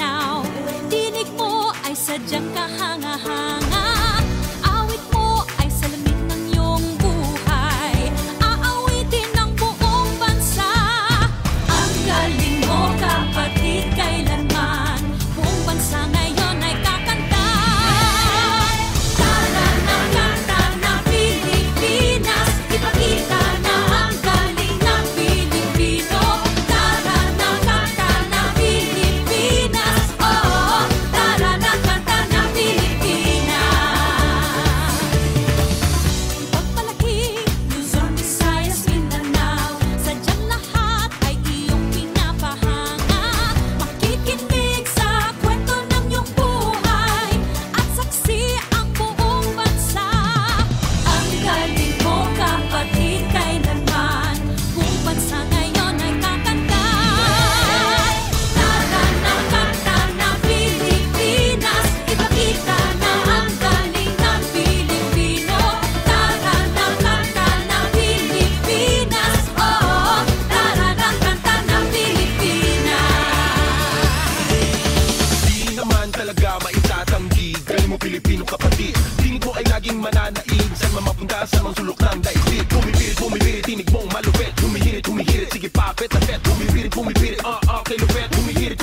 Mindanao. Tinig mo ay sadyang kahanga-hanga, awit mo ay salamin ng iyong buhay, aawitin ng buong bansa. Ang galing mo kapatid, kailanman buong bansa ngayon ay kakanta. Tara na kanta ng Pilipinas, ipakita na ang galing ng Pilipino. Tara na kanta ng Pilipinas, oh, tara na kanta ng Pilipinas. Ipagmalaki Luzon, Visayas, Mindanao, sadyang lahat ay iyong pinapahanga. Makikinig sa kwento ng iyong buhay at saksi ang buong bansa. Ang galing mo kapatid, kailanman buong bansa ngayon ay kakanta. Tara na kanta ng Pilipinas, ipakita na ang galing ng Pilipino. Tara na kanta ng Pilipinas, oh, tara na kanta ng Pilipinas. Di naman talaga maitatanggi, galing mo Pilipino kapatid. Tinig mo ay laging mananaig, saan man mapunta sa mga sulok ng daigdig. Bumibirit, tinig mong malupit. Humihirit, sige papet na pet. Bumibirit, kay lupet. Humihirit,